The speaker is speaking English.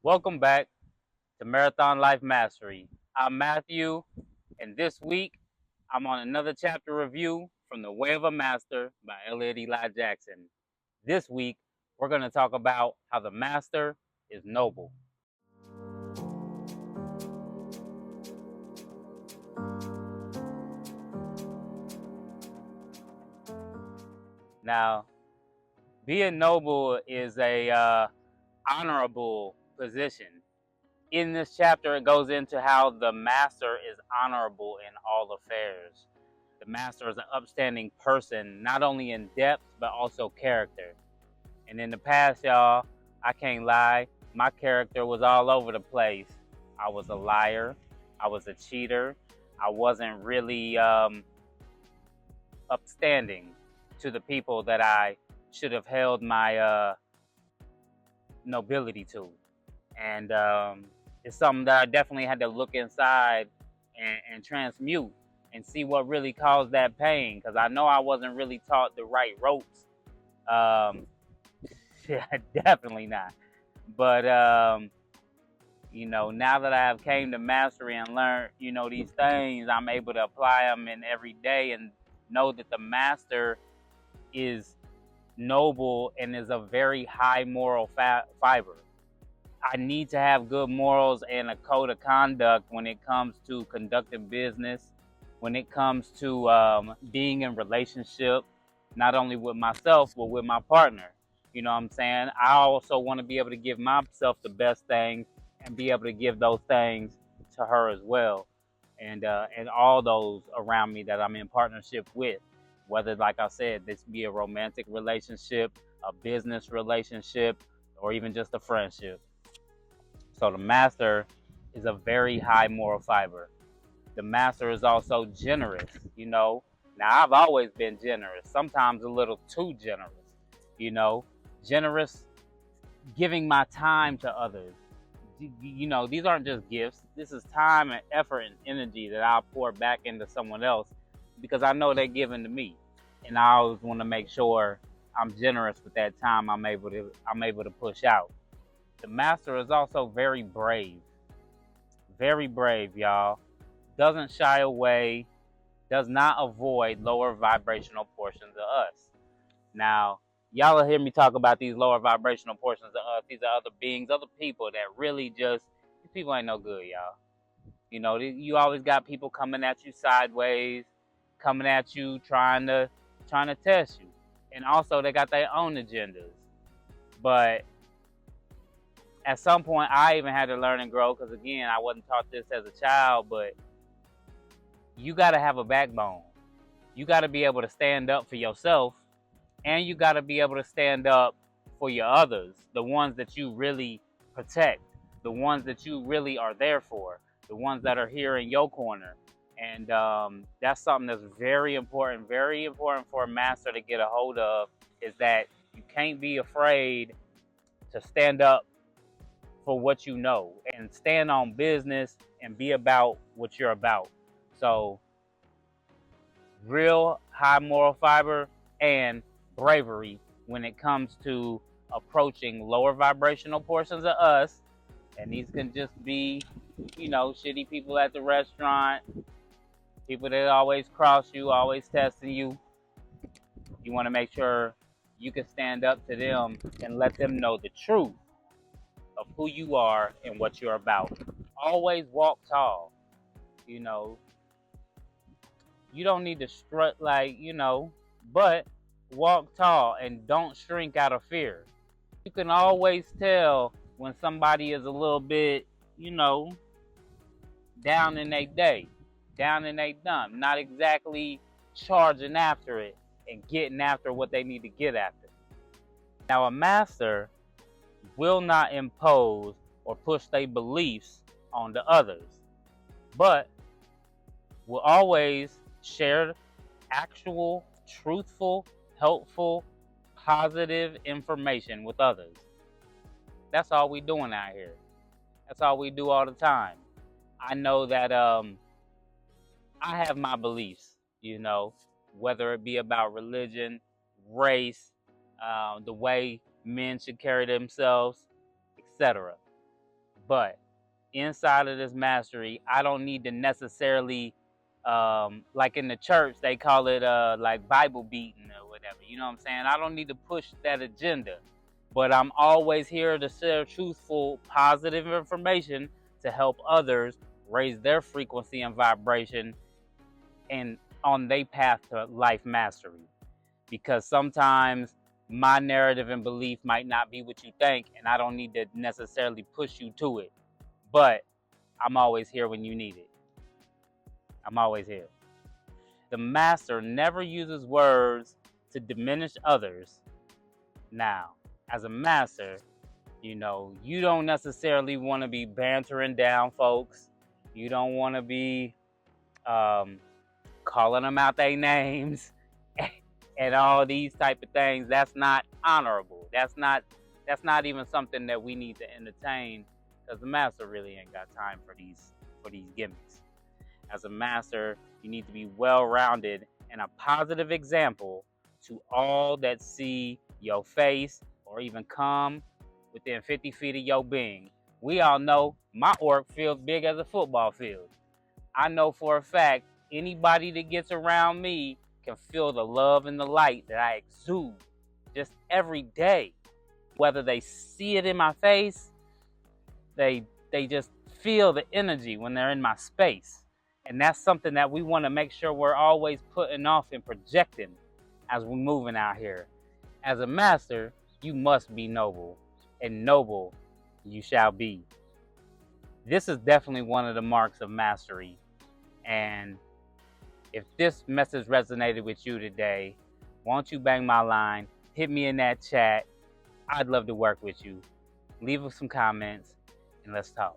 Welcome back to Marathon Life Mastery. I'm Matthew, and this week I'm on another chapter review from The Way of a Master by Elliot Eli Jackson. This week we're going to talk about how the master is noble. Now, being noble is a honorable position. In this chapter, it goes into how the master is honorable in all affairs. The master is an upstanding person, not only in depth, but also character. And in the past, y'all, I can't lie, my character was all over the place. I was a liar. I was a cheater. I wasn't really upstanding to the people that I should have held my nobility to. And it's something that I definitely had to look inside and transmute and see what really caused that pain, because I know I wasn't really taught the right ropes. Yeah, definitely not. But now that I have came to mastery and learned, these things, I'm able to apply them in every day and know that the master is noble and is a very high moral fiber. I need to have good morals and a code of conduct when it comes to conducting business, when it comes to being in relationship, not only with myself, but with my partner. You know what I'm saying? I also want to be able to give myself the best things and be able to give those things to her as well. And all those around me that I'm in partnership with, whether, like I said, this be a romantic relationship, a business relationship, or even just a friendship. So the master is a very high moral fiber. The master is also generous, you know. Now, I've always been generous, sometimes a little too generous, you know. Generous, giving my time to others. These aren't just gifts. This is time and effort and energy that I'll pour back into someone else because I know they're giving to me. And I always want to make sure I'm generous with that time I'm able to push out. The master is also very brave, y'all. Doesn't shy away, does not avoid lower vibrational portions of us. Now, y'all will hear me talk about these lower vibrational portions of us. These are other beings, other people that really just, these people ain't no good, y'all. You always got people coming at you sideways, coming at you, trying to test you. And also, they got their own agendas. But at some point, I even had to learn and grow because, again, I wasn't taught this as a child, but you got to have a backbone. You got to be able to stand up for yourself, and you got to be able to stand up for your others, the ones that you really protect, the ones that you really are there for, the ones that are here in your corner. And that's something that's very important for a master to get a hold of, is that you can't be afraid to stand up for what you know and stand on business and be about what you're about. So, real high moral fiber and bravery when it comes to approaching lower vibrational portions of us. And these can just be, shitty people at the restaurant, people that always cross you, always testing you. You want to make sure you can stand up to them and let them know the truth of who you are and what you're about. Always walk tall. You know, you don't need to strut but walk tall and don't shrink out of fear. You can always tell when somebody is a little bit, down in their day, down in their dump, not exactly charging after it and getting after what they need to get after. Now, a master will not impose or push their beliefs on the others, but will always share actual, truthful, helpful, positive information with others. That's all we doing out here. That's all we do all the time. I know that I have my beliefs, whether it be about religion, race, the way men should carry themselves, etc. But inside of this mastery, I don't need to necessarily, like in the church, they call it like Bible beating or whatever. You know what I'm saying? I don't need to push that agenda, but I'm always here to share truthful, positive information to help others raise their frequency and vibration and on their path to life mastery. Because sometimes my narrative and belief might not be what you think, and I don't need to necessarily push you to it. But I'm always here when you need it. I'm always here. The master never uses words to diminish others. Now, as a master, you don't necessarily want to be bantering down folks. You don't want to be calling them out their names and all these type of things. That's not honorable. That's not even something that we need to entertain, because the master really ain't got time for these gimmicks. As a master, you need to be well-rounded and a positive example to all that see your face or even come within 50 feet of your being. We all know my auric field big as a football field. I know for a fact anybody that gets around me can feel the love and the light that I exude just every day. Whether they see it in my face, they just feel the energy when they're in my space. And that's something that we want to make sure we're always putting off and projecting as we're moving out here. As a master, you must be noble, and noble you shall be. This is definitely one of the marks of mastery. And if this message resonated with you today, won't you bang my line, hit me in that chat. I'd love to work with you. Leave us some comments and let's talk.